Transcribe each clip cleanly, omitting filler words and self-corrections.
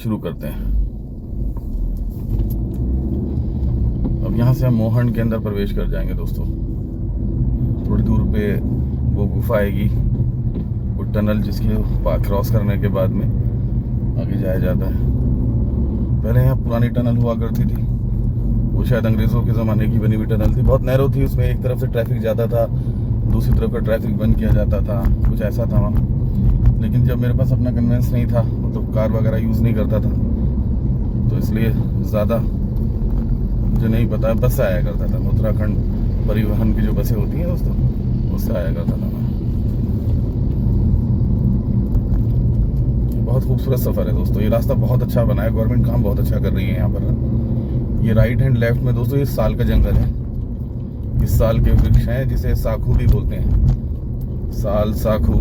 शुरू करते हैं। अब यहाँ से हम मोहन के अंदर प्रवेश कर जाएंगे दोस्तों। थोड़ी दूर पे वो गुफा आएगी, वो टनल जिसके क्रॉस करने के बाद में आगे जाया जाता है। पहले यहाँ पुरानी टनल हुआ करती थी, वो शायद अंग्रेज़ों के ज़माने की बनी हुई टनल थी। बहुत नैरो थी, उसमें एक तरफ से ट्रैफिक ज़्यादा था, दूसरी तरफ का ट्रैफिक बंद किया जाता था, कुछ ऐसा था वहाँ। लेकिन जब मेरे पास अपना कन्वेंस नहीं था, मतलब कार वगैरह यूज़ नहीं करता था, तो इसलिए ज़्यादा मुझे नहीं पता। बस से आया करता था, उत्तराखंड परिवहन की जो बसें होती हैं दोस्तों, उससे आया करता था मैं। बहुत खूबसूरत सफ़र है दोस्तों। ये रास्ता बहुत अच्छा बना है, गवर्नमेंट काम बहुत अच्छा कर रही है यहाँ पर। ये राइट हैंड लेफ्ट में दोस्तों ये साल का जंगल है, इस साल के वृक्ष हैं जिसे साखू भी बोलते हैं, साल साखू।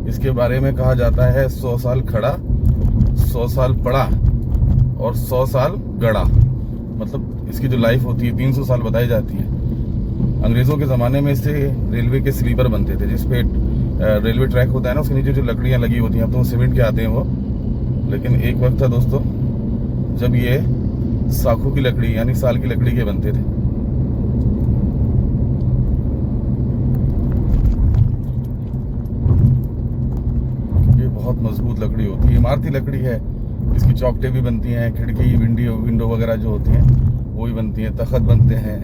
इसके बारे में कहा जाता है 100 साल खड़ा, 100 साल पड़ा और 100 साल गड़ा। मतलब इसकी जो लाइफ होती है 300 साल बताई जाती है। अंग्रेज़ों के ज़माने में इससे रेलवे के स्लीपर बनते थे, जिसपे रेलवे ट्रैक होता है ना, उसके नीचे जो लकड़ियाँ लगी होती हैं, अब तो सीमेंट के आते हैं वो। लेकिन एक वक्त था दोस्तों जब ये साखू की लकड़ी यानी साल की लकड़ी के बनते थे। ये बहुत मजबूत लकड़ी होती है, इमारती लकड़ी है। इसकी चौखटें भी बनती हैं, खिड़की विंडो वगैरह जो होती हैं वो भी बनती हैं, तख्त बनते हैं,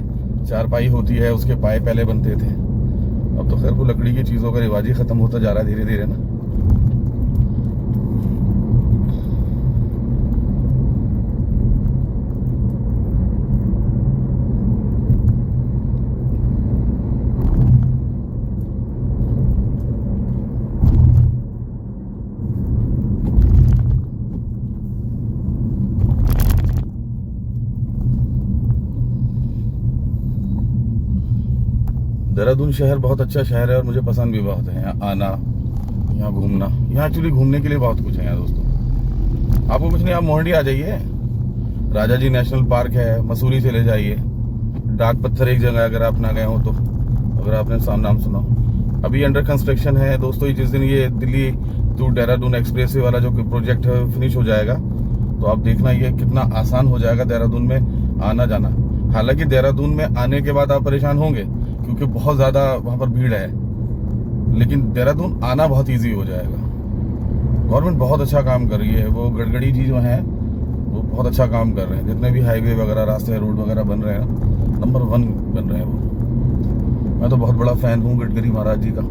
चारपाई होती है, उसके पाए पहले बनते थे। अब तो खैर वो लकड़ी की चीज़ों का रिवाज ही ख़त्म होता जा रहा है धीरे धीरे ना। देहरादून शहर बहुत अच्छा शहर है और मुझे पसंद भी बहुत है यहाँ आना, यहाँ घूमना। यहाँ एक्चुअली घूमने के लिए बहुत कुछ है यहाँ दोस्तों। आपको कुछ नहीं, आप मोहंडी आ जाइए, राजा जी नेशनल पार्क है, मसूरी चले जाइए, डाक पत्थर एक जगह अगर आप ना गए हो तो, अगर आपने नाम सुना हो। अभी अंडर कंस्ट्रक्शन है दोस्तों। जिस दिन ये Delhi to Dehradun expressway वाला जो प्रोजेक्ट है फिनिश हो जाएगा तो आप देखना ये कितना आसान हो जाएगा देहरादून में आना जाना। हालांकि देहरादून में आने के बाद आप परेशान होंगे क्योंकि बहुत ज़्यादा वहाँ पर भीड़ है, लेकिन देहरादून आना बहुत इजी हो जाएगा। गवर्नमेंट बहुत अच्छा काम कर रही है, वो गडकरी जी जो हैं वो बहुत अच्छा काम कर रहे हैं। जितने भी हाईवे वगैरह, रास्ते, रोड वगैरह बन रहे हैं ना, नंबर 1 बन रहे हैं वो। मैं तो बहुत बड़ा फ़ैन हूँ गडकरी महाराज जी का।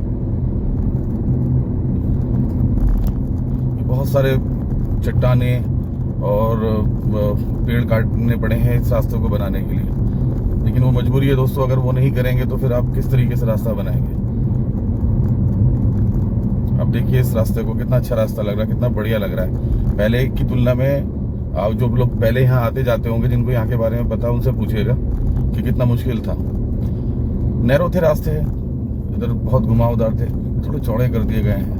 ये बहुत सारे चट्टाने और पेड़ काटने पड़े हैं इस रास्ते को बनाने के लिए, लेकिन वो मजबूरी है दोस्तों। अगर वो नहीं करेंगे तो फिर आप किस तरीके से रास्ता बनाएंगे। अब देखिए इस रास्ते को, कितना अच्छा रास्ता लग रहा है, कितना बढ़िया लग रहा है। पहले की तुलना में आप जो लोग पहले यहाँ आते जाते होंगे, जिनको यहाँ के बारे में पता, उनसे पूछिएगा कि कितना मुश्किल था। नैरो थे रास्ते, इधर बहुत घुमावदार थे, थोड़े चौड़े कर दिए गए हैं।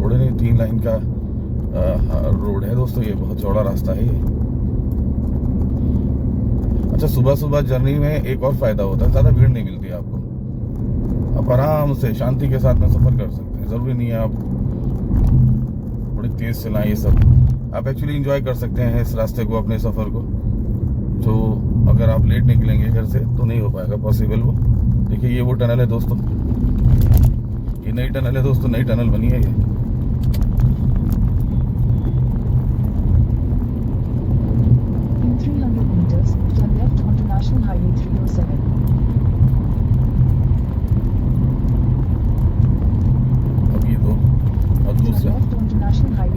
थोड़े नहीं, 3 लाइन का रोड है दोस्तों, ये बहुत चौड़ा रास्ता है ये। अच्छा, सुबह सुबह जर्नी में एक और फायदा होता है, ज़्यादा भीड़ नहीं मिलती आपको। आप आराम से शांति के साथ में सफ़र कर सकते हैं। ज़रूरी नहीं है आप बड़ी तेज़ चलाएं, ये सब आप एक्चुअली इंजॉय कर सकते हैं इस रास्ते को, अपने सफ़र को। जो अगर आप लेट निकलेंगे घर से तो नहीं हो पाएगा पॉसिबल वो। देखिए ये वो टनल है दोस्तों, ये नई टनल है दोस्तों, नई टनल बनी है ये। National Highway 307. अब ये दो और दूसरा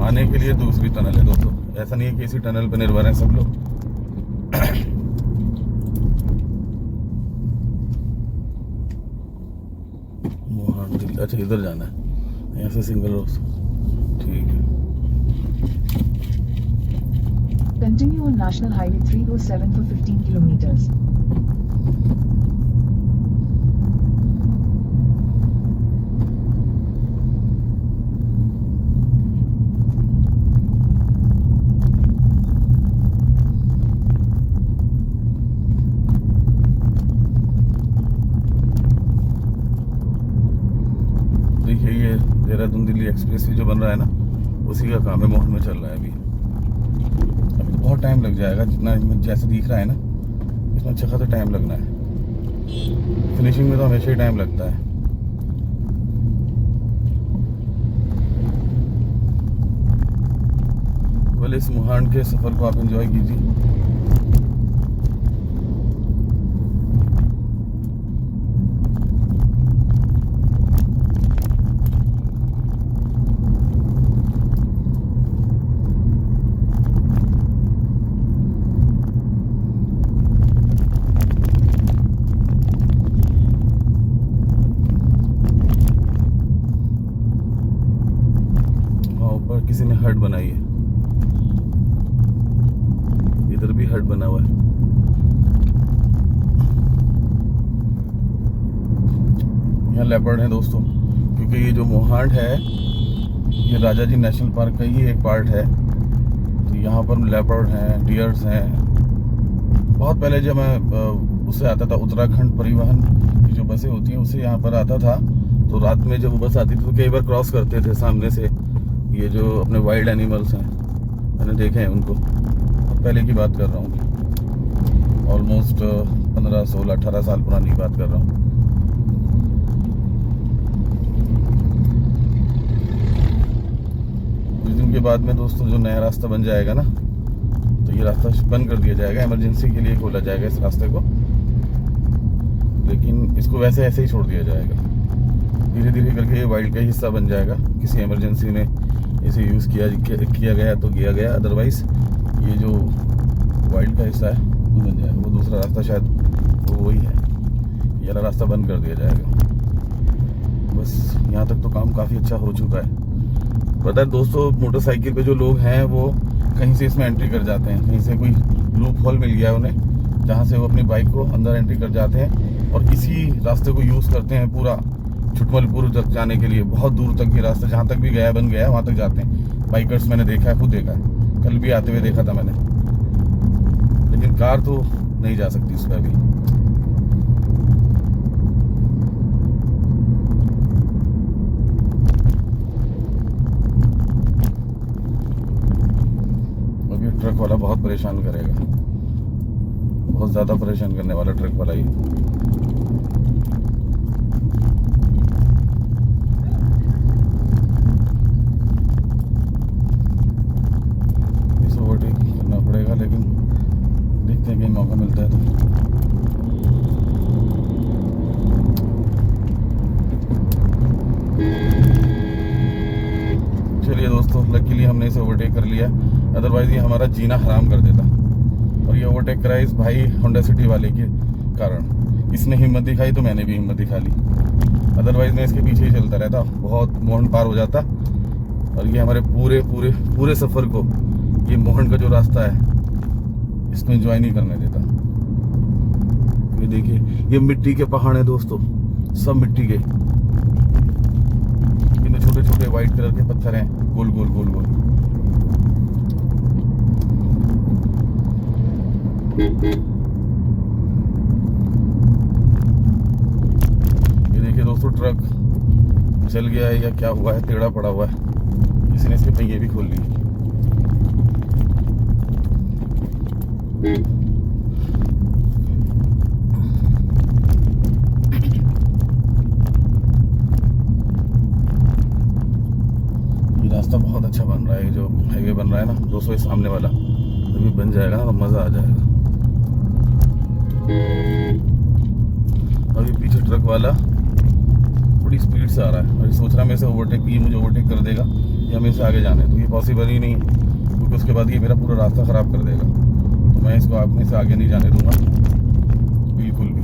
आने के लिए दूसरी टनल है दोस्तों। ऐसा नहीं है कि इसी टनल पर निर्भर है सब लोग। अच्छा इधर जाना है, यहाँ से सिंगल रोड, ठीक है। Continue on National Highway 307 for 15 kilometers. देखिए ये देहरादून दिल्ली एक्सप्रेस जो बन रहा है ना, उसी का काम है, मोहन में चल रहा है अभी तो बहुत टाइम लग जाएगा, जितना जैसे दिख रहा है ना, इसमें अच्छा खासा टाइम लगना है। फिनिशिंग में तो हमेशा ही टाइम लगता है। बोले इस मोहान के सफर को आप एंजॉय कीजिए। ऊपर किसी ने हट बनाई है, इधर भी हट बना हुआ है। यहाँ लेपर्ड है दोस्तों, क्योंकि ये जो मोहान है ये राजा जी नेशनल पार्क का ही एक पार्ट है। तो यहाँ पर लेपर्ड हैं, डियर्स हैं। बहुत पहले जब मैं उससे आता था, उत्तराखंड परिवहन की जो बसें होती हैं उससे यहाँ पर आता था, तो रात में जब वो बस आती थी तो कई बार क्रॉस करते थे सामने से ये जो अपने वाइल्ड एनिमल्स हैं, मैंने देखे हैं उनको। पहले की बात कर रहा हूँ, ऑलमोस्ट 15, 16, 18 साल पुरानी बात कर रहा हूँ। कुछ दिन के बाद में दोस्तों जो नया रास्ता बन जाएगा ना, तो ये रास्ता बंद कर दिया जाएगा, इमरजेंसी के लिए खोला जाएगा इस रास्ते को, लेकिन इसको वैसे ऐसे ही छोड़ दिया जाएगा। धीरे धीरे करके ये वाइल्ड का हिस्सा बन जाएगा। किसी इमरजेंसी में इसे यूज़ किया गया तो किया गया, अदरवाइज ये जो वाइल्ड का हिस्सा है वो बन जाएगा। वो दूसरा रास्ता शायद वो वही है, ये वाला रास्ता बंद कर दिया जाएगा। बस यहाँ तक तो काम काफ़ी अच्छा हो चुका है। पता है दोस्तों, मोटरसाइकिल पे जो लोग हैं वो कहीं से इसमें एंट्री कर जाते हैं, कहीं से कोई लूप होल मिल गया उन्हें, जहाँ से वो अपनी बाइक को अंदर एंट्री कर जाते हैं और इसी रास्ते को यूज़ करते हैं पूरा छुटमलपुर तक जाने के लिए। बहुत दूर तक ये रास्ता जहाँ तक भी गया बन गया है वहाँ तक जाते हैं बाइकर्स। मैंने देखा है, खुद देखा है, कल भी आते हुए देखा था मैंने। लेकिन कार तो नहीं जा सकती उस पर अभी। अब ये ट्रक वाला बहुत परेशान करेगा, बहुत ज़्यादा परेशान करने वाला ट्रक वाला ये। पड़ेगा, लेकिन देखते हैं कहीं मौका मिलता है तो। चलिए दोस्तों, लकीली हमने इसे ओवरटेक कर लिया, अदरवाइज ये हमारा जीना हराम कर देता। और ये ओवरटेक करा इस भाई होंडा सिटी वाले के कारण। इसने हिम्मत दिखाई तो मैंने भी हिम्मत दिखा ली, अदरवाइज मैं इसके पीछे ही चलता रहता, बहुत मोहन पार हो जाता। और ये हमारे पूरे पूरे पूरे सफ़र को ये मोहन का जो रास्ता है इसको एंजॉय नहीं करने देता। ये देखिए, ये मिट्टी के पहाड़ हैं दोस्तों, सब मिट्टी के। इनमें छोटे छोटे वाइट कलर के पत्थर हैं, गोल गोल गोल गोल। ये देखिए दोस्तों, ट्रक चल गया है या क्या हुआ है, टेढ़ा पड़ा हुआ है, किसी ने इसके पहिए भी खोल लिए। ये रास्ता बहुत अच्छा बन रहा है, जो हाईवे बन रहा है ना 200 सामने वाला, अभी बन जाएगा ना तो मज़ा आ जाएगा। अभी पीछे ट्रक वाला बड़ी स्पीड से आ रहा है और ये सोच रहा है मैं इसे ओवरटेक, ये मुझे ओवरटेक कर देगा या हमें इसे आगे जाने, तो ये पॉसिबल ही नहीं है, क्योंकि उसके बाद ये मेरा पूरा रास्ता ख़राब कर देगा। तो मैं इसको अपने से आगे नहीं जाने दूंगा बिल्कुल भी।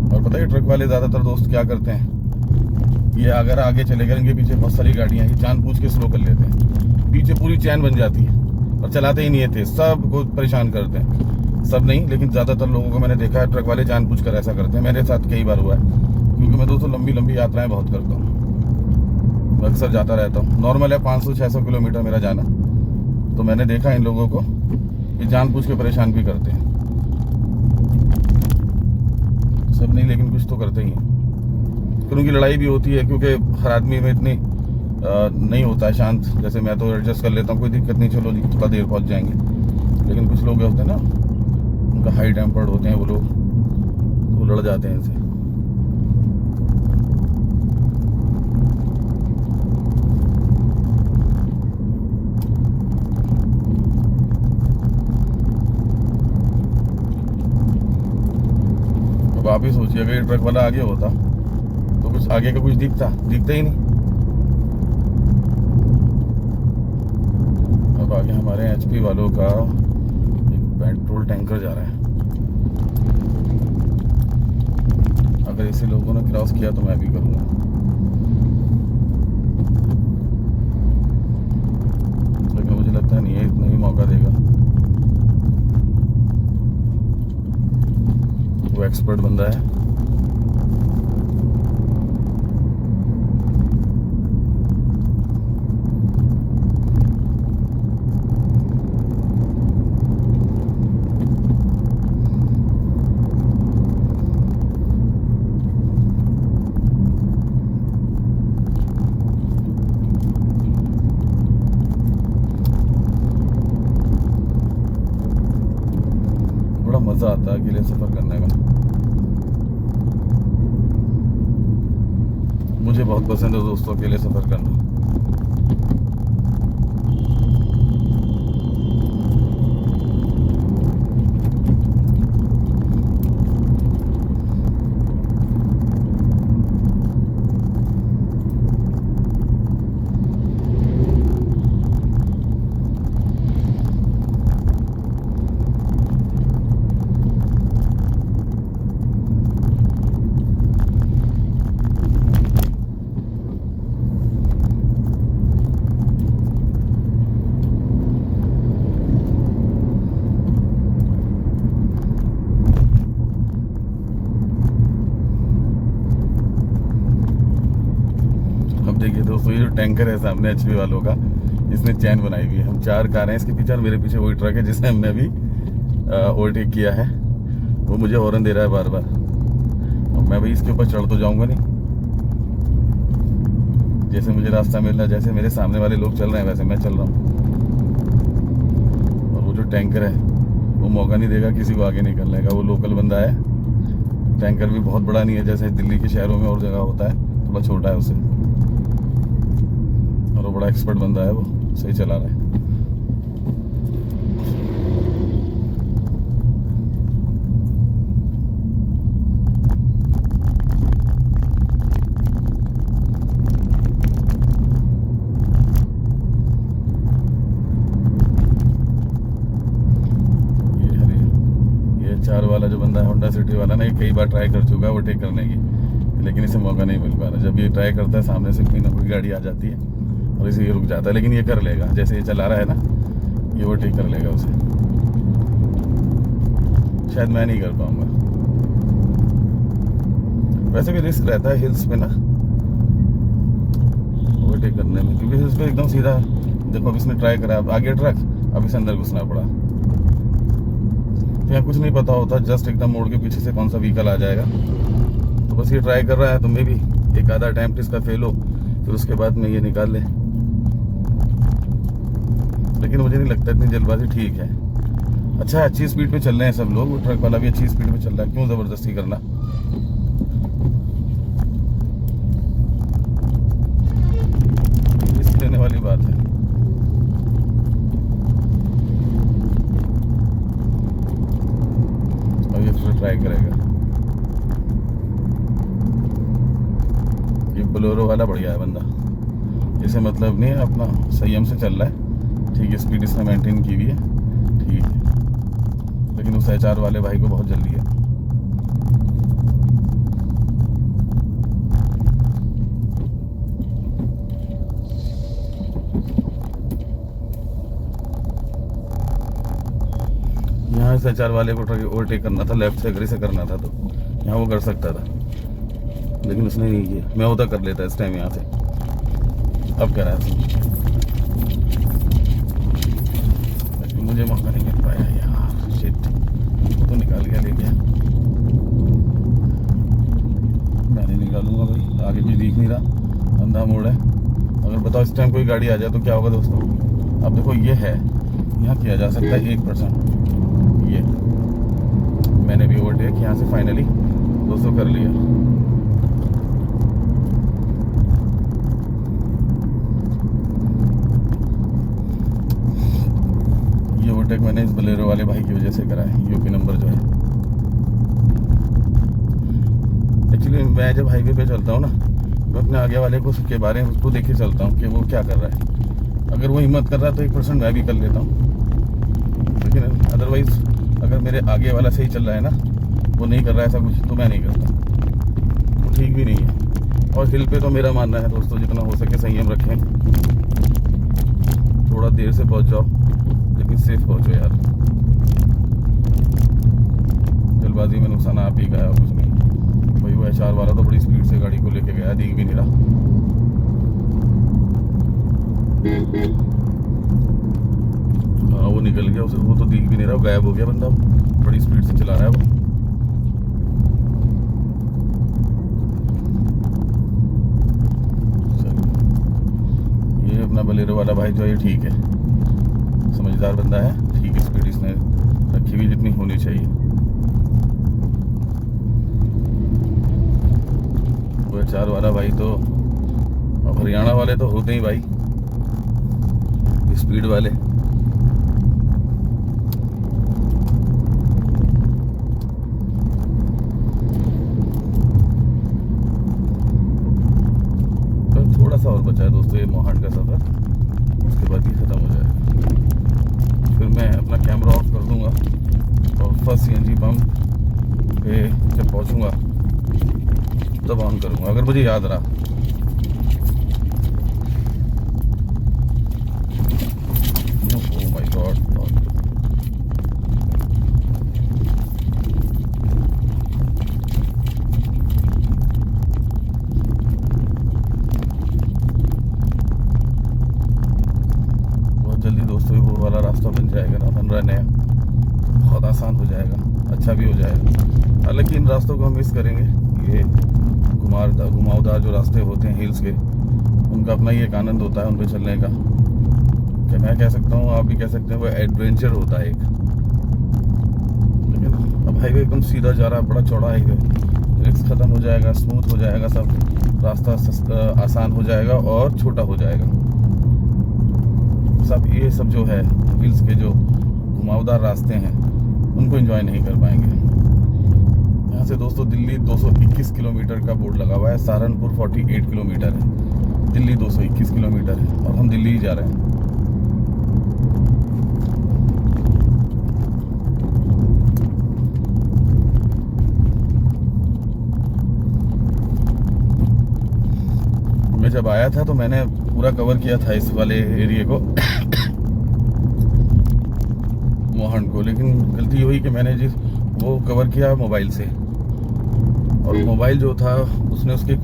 और पता है ट्रक वाले ज़्यादातर दोस्त क्या करते हैं, ये अगर आगे चले गए, इनके पीछे बहुत सारी गाड़ियाँ, ये जानबूझ के स्लो कर लेते हैं, पीछे पूरी चैन बन जाती है और चलाते ही नहीं थे, सबको परेशान करते हैं। सब नहीं, लेकिन ज़्यादातर लोगों को मैंने देखा है, ट्रक वाले जानबूझ कर ऐसा करते हैं। मेरे साथ कई बार हुआ है, क्योंकि मैं दोस्तों लंबी लंबी यात्राएं बहुत करता हूँ, अक्सर जाता रहता हूँ। नॉर्मल है 500-600 किलोमीटर मेरा जाना, तो मैंने देखा इन लोगों को ये जानबूझ के परेशान भी करते हैं। सब नहीं, लेकिन कुछ तो करते ही हैं। फिर उनकी लड़ाई भी होती है, क्योंकि हर आदमी में इतनी नहीं होता है शांत। जैसे मैं तो एडजस्ट कर लेता हूँ, कोई दिक्कत नहीं, चलो जी थोड़ा देर पहुँच जाएंगे। लेकिन कुछ लोग होते हैं ना, उनका हाई टेम्पर्ड होते हैं वो लोग, वो लड़ जाते हैं इनसे। अब आप ही सोचिए, अगर ये ट्रक वाला आगे होता तो कुछ आगे का कुछ दिखता ही नहीं। अब आगे हमारे एचपी वालों का एक पेट्रोल टैंकर जा रहा है। अगर ऐसे लोगों ने क्रॉस किया तो मैं भी करूँगा। लेकिन मुझे लगता नहीं है इतना ही मौका देगा। वो एक्सपर्ट बंदा है। बड़ा मजा आता है अकेले सफर करने में। मुझे बहुत पसंद है दोस्तों अकेले सफर करना। देखिए दोस्तों, ये जो टैंकर है सामने एचपी वालों का, इसने चैन बनाई हुई है। हम 4 कार हैं इसके पीछे, और मेरे पीछे वही ट्रक है जिसे हमने अभी ओवरटेक किया है। वो मुझे हॉर्न दे रहा है बार बार। अब मैं भाई इसके ऊपर चढ़ तो जाऊंगा नहीं। जैसे मुझे रास्ता मिल रहा है, जैसे मेरे सामने वाले लोग चल रहे हैं, वैसे मैं चल रहा हूँ। और वो जो टैंकर है वो मौका नहीं देगा किसी को आगे निकलने का। वो लोकल बंदा है। टैंकर भी बहुत बड़ा नहीं है जैसे दिल्ली के शहरों में और जगह होता है, थोड़ा छोटा है उससे। और वो बड़ा एक्सपर्ट बंदा है, वो सही चला रहा है। ये 4 वाला जो बंदा है, होंडा सिटी वाला ना, ये कई बार ट्राई कर चुका है ओवरटेक करने की, लेकिन इसे मौका नहीं मिल पा रहा। जब ये ट्राई करता है सामने से कोई ना कोई गाड़ी आ जाती है और इसे ये रुक जाता है। लेकिन ये कर लेगा, जैसे ये चला रहा है ना, ये ओवरटेक कर लेगा उसे। शायद मैं नहीं कर पाऊंगा। वैसे भी रिस्क रहता है हिल्स पे ना ओवरटेक करने में, क्योंकि हिल्स पे एकदम सीधा देखो। अब इसने ट्राई करा, अब आगे ट्रक, अब इसे अंदर घुसना पड़ा। तो यहाँ कुछ नहीं पता होता, जस्ट एकदम मोड़ के पीछे से कौन सा व्हीकल आ जाएगा। तो बस ये ट्राई कर रहा है, तो मे भी एक आधा अटेम्प्ट इसका फेल हो, फिर उसके बाद में ये निकाल ले। लेकिन मुझे नहीं लगता इतनी जल्दबाजी ठीक है। अच्छा, अच्छी स्पीड पे चल रहे हैं सब लोग। वो ट्रक वाला भी अच्छी स्पीड पे चल रहा है, क्यों जबरदस्ती करना। रिस्क लेने वाली बात है। अब ये फिर ट्राई करेगा। ये बोलेरो वाला बढ़िया है बंदा, इसे मतलब नहीं है, अपना संयम से चल रहा है। ठीक है, स्पीड इसने मेंटेन की हुई है, ठीक है। लेकिन उस HR वाले भाई को बहुत जल्दी है। यहाँ इस HR वाले को ओवरटेक करना था, लेफ्ट से अगर इसे करना था तो यहाँ वो कर सकता था, लेकिन उसने नहीं किया। मैं उधर कर लेता इस टाइम यहाँ से। अब कह रहा है मुझे मौका नहीं मिल पाया यार, शिट। तो निकाल गया, ले गया। मैं मैं नहीं निकालूंगा भाई, आगे कुछ दिख नहीं रहा, अंधा मोड़ है। अगर बताओ इस टाइम कोई गाड़ी आ जाए तो क्या होगा दोस्तों। अब देखो ये है, यहाँ किया जा सकता है 1%। ये मैंने भी ओवरटेक यहाँ से फाइनली दोस्तों कर लिया। ये ओवरटेक मैंने इस बलेरो वाले भाई की वजह से करा है, यूपी नंबर जो है। एक्चुअली मैं जब हाईवे पे चलता हूँ ना, मैं अपने आगे वाले को के बारे में उसको देख के चलता हूँ कि वो क्या कर रहा है। अगर वो हिम्मत कर रहा है तो 1% मैं भी कर लेता हूँ, लेकिन अदरवाइज अगर मेरे आगे वाला सही चल रहा है ना, वो नहीं कर रहा है ऐसा कुछ, तो मैं नहीं करता, वो ठीक भी नहीं है। और हिल पे तो मेरा मानना है दोस्तों जितना हो सके संयम रखें, थोड़ा देर से पहुँच जाओ लेकिन सेफ पहुँचो यार। जल्दबाजी में नुकसान आप ही का है और कुछ नहीं। भाई वो HR वाला तो बड़ी स्पीड से गाड़ी को लेके गया, दिख भी नहीं रहा। हाँ वो निकल गया, उसे वो तो दिख भी नहीं रहा, वो गायब हो गया बंदा, बड़ी स्पीड से चला रहा है वो। ये अपना बलेरो वाला भाई जो है ठीक है, समझदार बंदा है, ठीक स्पीड इसने रखी हुई जितनी होनी चाहिए। HR वाला भाई तो, अब हरियाणा वाले तो होते ही भाई स्पीड वाले। तो थोड़ा सा और बचा है दोस्तों ये मोहान का सफर, उसके बाद ही खत्म हो जाएगा। फिर मैं अपना कैमरा ऑफ कर दूंगा और फर्स्ट CNG पंप पे जब पहुंचूंगा तब ऑन करूंगा, अगर मुझे याद रहा। ओह माय गॉड, बहुत जल्दी दोस्तों वो वाला रास्ता बन जाएगा ना, बन रहा है नया, बहुत आसान हो जाएगा, अच्छा भी हो जाएगा। हालांकि इन रास्तों को हम मिस करेंगे, ये घुमावदार जो रास्ते होते हैं हिल्स के, उनका अपना ही एक आनंद होता है उन पे चलने का। क्या मैं कह सकता हूँ, आप भी कह सकते हैं, वो एडवेंचर होता है एक। लेकिन अब हाईवे एकदम सीधा जा रहा है, बड़ा चौड़ा हाईवे, रिस्क खत्म हो जाएगा, स्मूथ हो जाएगा सब, रास्ता आसान हो जाएगा और छोटा हो जाएगा सब। ये सब जो है हिल्स के जो घुमावदार रास्ते हैं उनको एंजॉय नहीं कर पाएंगे। यहाँ से दोस्तों दिल्ली 221 किलोमीटर का बोर्ड लगा हुआ है, सहारनपुर 48 किलोमीटर है, दिल्ली 221 किलोमीटर है और हम दिल्ली ही जा रहे हैं। मैं जब आया था तो मैंने पूरा कवर किया था इस वाले एरिया को मोहन को, लेकिन गलती हुई कि मैंने वो कवर किया मोबाइल से, और मोबाइल जो था उसने उसके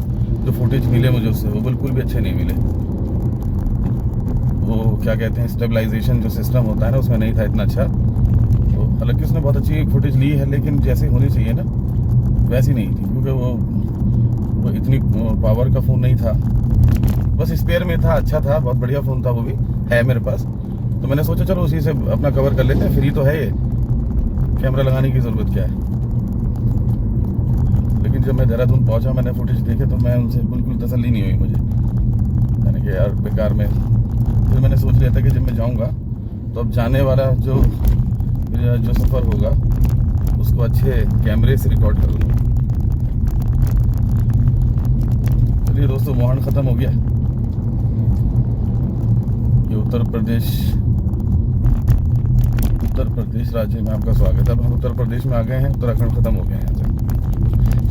जो फुटेज मिले मुझे उससे वो बिल्कुल भी अच्छे नहीं मिले। वो क्या कहते हैं, स्टेबलाइजेशन जो सिस्टम होता है ना उसमें नहीं था इतना अच्छा। तो हालांकि उसने बहुत अच्छी फुटेज ली है, लेकिन जैसे होनी चाहिए ना वैसी नहीं थी, क्योंकि वो इतनी पावर का फ़ोन नहीं था, बस स्पेयर में था, अच्छा था, बहुत बढ़िया फ़ोन था, वो भी है मेरे पास। तो मैंने सोचा चलो उसी से अपना कवर कर लेते हैं, फ्री तो है ये, कैमरा लगाने की ज़रूरत क्या है। लेकिन जब मैं देहरादून पहुंचा, मैंने फुटेज देखे तो मैं उनसे बिल्कुल तसल्ली नहीं हुई मुझे, मैंने कहा यार बेकार में। फिर मैंने सोच लिया था कि जब मैं जाऊंगा तो अब जाने वाला जो सफ़र होगा उसको अच्छे कैमरे से रिकॉर्ड कर लूँगा। चलिए दोस्तों, मोहन ख़त्म हो गया। ये उत्तर प्रदेश राज्य में आपका स्वागत है। अब हम उत्तर प्रदेश में आ गए हैं, उत्तराखंड ख़त्म हो गया है यहाँ से।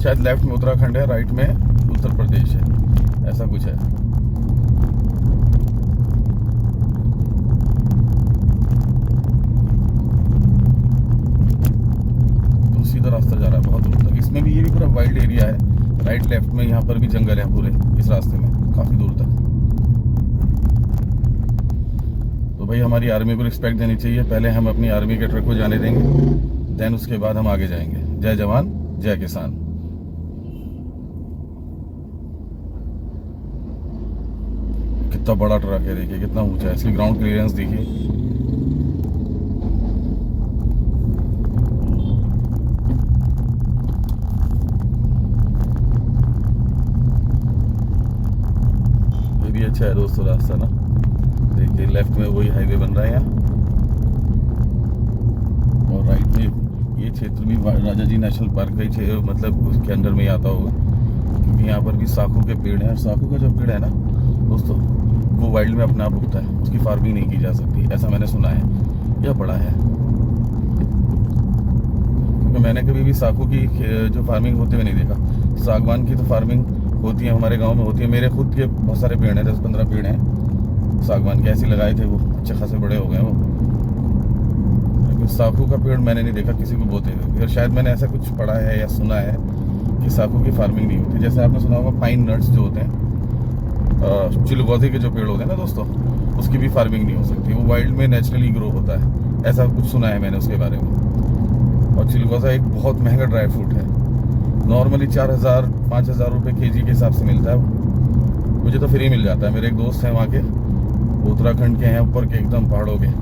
शायद लेफ्ट में उत्तराखंड है, राइट में उत्तर प्रदेश है, ऐसा कुछ है। तो सीधा रास्ता जा रहा है बहुत दूर तक। इसमें भी ये भी पूरा वाइल्ड एरिया है, राइट लेफ्ट में यहाँ पर भी जंगल है पूरे इस रास्ते में काफ़ी दूर तक। तो भाई हमारी आर्मी को रिस्पेक्ट देनी चाहिए, पहले हम अपनी आर्मी के ट्रक को जाने देंगे, देन उसके बाद हम आगे जाएंगे। जय जवान जय किसान। कितना बड़ा ट्रक है, देखिए कितना ऊंचा है, इसकी ग्राउंड क्लियरेंस देखिए। ये भी अच्छा है दोस्तों रास्ता ना, देखिए लेफ्ट में वही हाईवे बन रहा है यहाँ, और राइट में ये क्षेत्र भी राजा जी नेशनल पार्क का मतलब उसके अंडर में ही आता होगा, क्योंकि यहाँ पर भी साखू के पेड़ हैं। और साखू का जो पेड़ है ना दोस्तों, वो वाइल्ड में अपने आप उगता है, उसकी फार्मिंग नहीं की जा सकती, ऐसा मैंने सुना है या पढ़ा है। क्योंकि मैंने कभी भी साखू की जो फार्मिंग होते हुए नहीं देखा। सागवान की तो फार्मिंग होती है, हमारे गांव में होती है। मेरे खुद के बहुत सारे पेड़ हैं, 10-15 पेड़ हैं सागवान के, ऐसे लगाए थे, वो अच्छे खासे बड़े हो गए वो। लेकिन साखू का पेड़ मैंने नहीं देखा किसी को बोते हुए, और शायद मैंने ऐसा कुछ पढ़ा है या सुना है कि साखू की फार्मिंग नहीं होती। जैसे आपने सुना होगा पाइन नट्स जो होते हैं, चिलगोजे के जो पेड़ होते हैं ना दोस्तों, उसकी भी फार्मिंग नहीं हो सकती, वो वाइल्ड में नेचुरली ग्रो होता है, ऐसा कुछ सुना है मैंने उसके बारे में। और चिलगोजा एक बहुत महंगा ड्राई फ्रूट है, नॉर्मली 4,000-5,000 रुपये केजी के हिसाब से मिलता है। मुझे तो फ्री मिल जाता है। मेरे एक दोस्त हैं वहाँ के, वो उत्तराखंड के हैं, ऊपर के एकदम पहाड़ों के,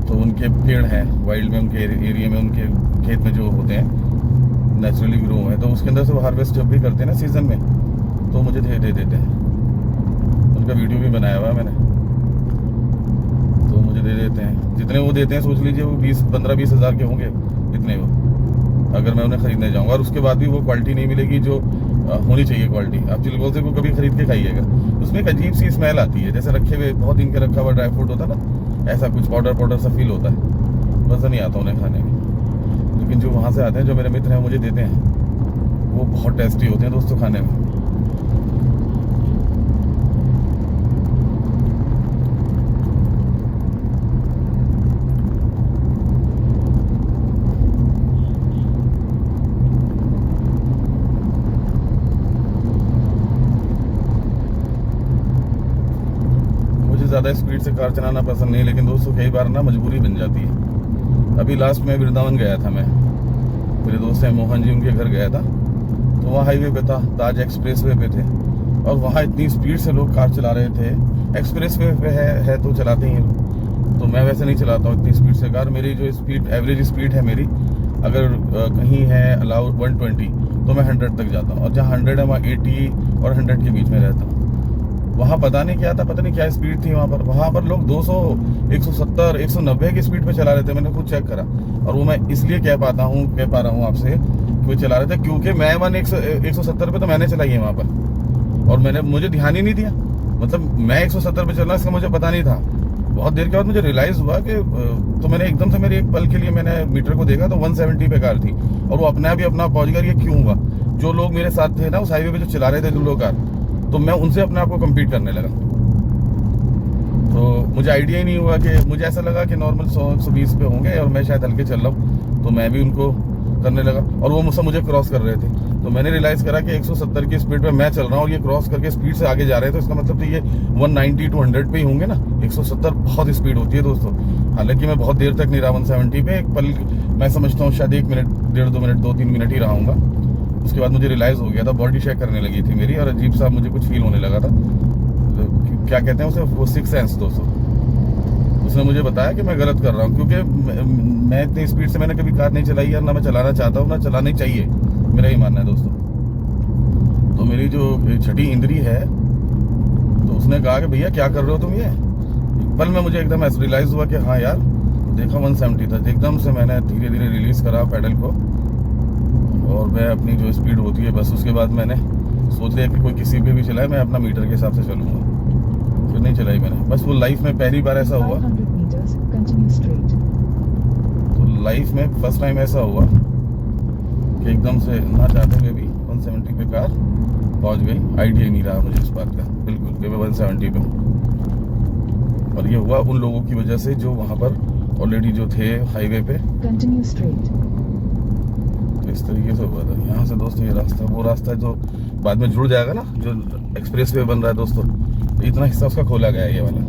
तो उनके पेड़ हैं वाइल्ड में, उनके एरिया में, उनके खेत में जो होते हैं नेचुरली ग्रो है, तो उसके अंदर से वो हार्वेस्ट जब भी करते हैं ना सीजन में, तो मुझे दे देते हैं। उनका वीडियो भी बनाया हुआ है मैंने, तो मुझे दे देते हैं। जितने वो देते हैं सोच लीजिए वो 15-20 हज़ार के होंगे इतने वो, अगर मैं उन्हें खरीदने जाऊँगा। और उसके बाद भी वो क्वालिटी नहीं मिलेगी जो होनी चाहिए क्वालिटी। आप चिलगोजे को कभी खरीद के खाइएगा, उसमें एक अजीब सी स्मेल आती है, जैसे रखे हुए बहुत दिन के रखा हुआ ड्राई फ्रूट होता है ना, ऐसा कुछ पाउडर सा फील होता है, मज़ा नहीं आता उन्हें खाने में। लेकिन जो वहाँ से आते हैं, जो मेरे मित्र हैं मुझे देते हैं, वो बहुत टेस्टी होते हैं दोस्तों खाने में। ज़्यादा स्पीड से कार चलाना पसंद नहीं, लेकिन दोस्तों कई बार ना मजबूरी बन जाती है। अभी लास्ट में वृंदावन गया था मैं, मेरे दोस्त हैं मोहन जी, उनके घर गया था, तो वहाँ हाईवे पे था, ताज एक्सप्रेस वे पे थे, और वहाँ इतनी स्पीड से लोग कार चला रहे थे। एक्सप्रेस वे पे है तो चलाते ही हैं, तो मैं वैसे नहीं चलाता हूँ इतनी स्पीड से कार। मेरी जो स्पीड, एवरेज स्पीड है मेरी, अगर कहीं है अलाउड 120, तो मैं 100 तक जाता हूँ, और जहाँ 100 है वहाँ 80 और 100 के बीच में रहता हूँ। वहाँ पता नहीं क्या था, पता नहीं क्या स्पीड थी वहाँ पर लोग 200, 170, 190 की स्पीड पे चला रहे थे। मैंने खुद चेक करा, और वो मैं इसलिए कह पा रहा हूँ आपसे कि वो चला रहे थे, क्योंकि मैं 170 पे तो मैंने चलाई है वहाँ पर, और मुझे ध्यान ही नहीं दिया। मतलब मैं 170 पे चलना, इसका मुझे पता नहीं था। बहुत देर के बाद मुझे रियलाइज हुआ कि तो मैंने एकदम से, मेरे एक पल के लिए मैंने मीटर को देखा तो 170 पे कार थी, और वो अपने आप ही अपना पहुंच गया। ये क्यों हुआ? जो लोग मेरे साथ थे ना उस हाईवे पे जो चला रहे थे लूलो कार, तो मैं उनसे अपने आप को कम्पीट करने लगा। तो मुझे आइडिया ही नहीं हुआ कि, मुझे ऐसा लगा कि नॉर्मल 100-120 पे होंगे और मैं शायद हल्के चल रहा हूँ, तो मैं भी उनको करने लगा, और वो मुझे क्रॉस कर रहे थे। तो मैंने रियलाइज़ करा कि 170 की स्पीड पे मैं चल रहा हूँ और ये क्रॉस करके स्पीड से आगे जा रहे हैं, तो इसका मतलब तो ये 190-100 पे ही होंगे ना। 170 बहुत स्पीड होती है दोस्तों। हालांकि मैं बहुत देर तक नहीं रहा 170 पे, एक पल मैं समझता हूँ शायद 1 मिनट, 1.5-2 मिनट, 2-3 मिनट ही रहूँगा। उसके बाद मुझे रियलाइज़ हो गया था, बॉडी शेक करने लगी थी मेरी, और अजीब सा मुझे कुछ फील होने लगा था। क्या कहते हैं उसे, वो 6th सेंस दोस्तों, उसने मुझे बताया कि मैं गलत कर रहा हूँ, क्योंकि मैं इतनी स्पीड से मैंने कभी कार नहीं चलाई है, ना मैं चलाना चाहता हूँ, ना चलानी चाहिए, मेरा ही मानना है दोस्तों। तो मेरी जो छठी इंद्री है, तो उसने कहा कि भैया क्या कर रहे हो तुम ये। एक पल में मुझे एकदम ऐसा रियलाइज़ हुआ कि हाँ यार, देखा 170 था। एकदम से मैंने धीरे धीरे रिलीज़ करा पैडल को, और मैं अपनी जो स्पीड होती है बस, उसके बाद मैंने सोच लिया कि कोई किसी पे भी चलाए, मैं अपना मीटर के हिसाब से चलूँगा। फिर नहीं चलाई मैंने, बस वो लाइफ में पहली बार ऐसा हुआ। 500 meters, continue straight. तो लाइफ में फर्स्ट टाइम ऐसा हुआ कि एकदम से ना चाहते हुए भी 170 पे कार पहुंच गई। आइडिया ही नहीं रहा मुझे इस बात का बिल्कुल कि मैं 170 पे हूँ। और ये हुआ उन लोगों की वजह से जो वहाँ पर ऑलरेडी जो थे हाईवे पे। Continue straight. तो इस तरीके से हुआ था। यहाँ से दोस्तों ये रास्ता, वो रास्ता जो बाद में जुड़ जाएगा ना, जो एक्सप्रेस वे बन रहा है दोस्तों, इतना हिस्सा उसका खोला गया है ये वाला।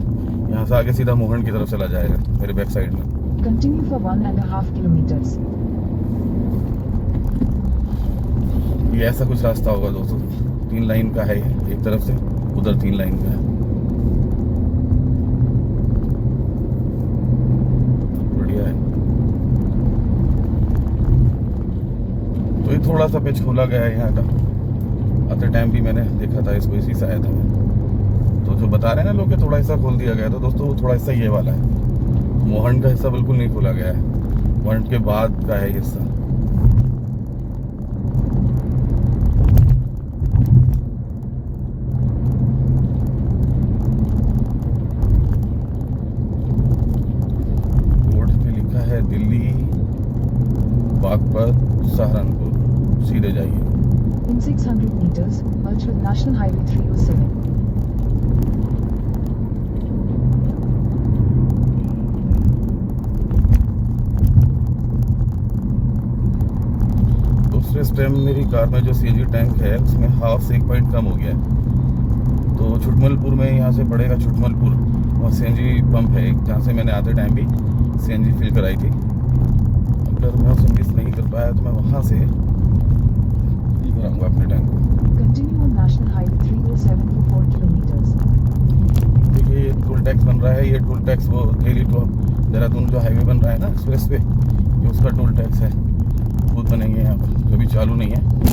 यहाँ से आगे सीधा मोहन की तरफ चला जाएगा मेरे बैक साइड में। Continue for 1.5 kilometers. ये ऐसा कुछ रास्ता होगा दोस्तों, 3 लाइन का है ये, एक तरफ से, उधर 3 लाइन का है। थोड़ा सा पेच खोला गया है यहाँ का। आते टाइम भी मैंने देखा था इसको, इसी से आया था मैं। तो जो बता रहे हैं ना लोग कि थोड़ा हिस्सा खोल दिया गया, तो दोस्तों वो थोड़ा हिस्सा ये वाला है। मोहन का हिस्सा बिल्कुल नहीं खोला गया है, मोहन के बाद का है ये हिस्सा। दिल्ली बागपत सहारनपुर, सीधे जाइए। In 600 meters, merge with National Highway 307. दूसरे स्टेम मेरी कार में जो सीएनजी टैंक है उसमें हाफ से 1 पॉइंट कम हो गया है। तो छुटमलपुर में यहाँ से पड़ेगा छुटमलपुर, वहाँ सीएनजी पंप है एक, जहाँ से मैंने आते टाइम भी सीएनजी फिल कराई थी। अगर मैं उसे मिस नहीं कर पाया तो मैं वहाँ से फिल कराऊंगा अपने टैंक को। Continue on National Highway 307 for 4 kilometers. देखिए ये टोल टैक्स बन रहा है, ये टोल टैक्स वो दिल्ली टू देहरादून जो हाईवे बन रहा है ना एक्सप्रेस पे, ये उसका टोल टैक्स है। खुद बनेंगे यहाँ पर, कभी चालू नहीं है।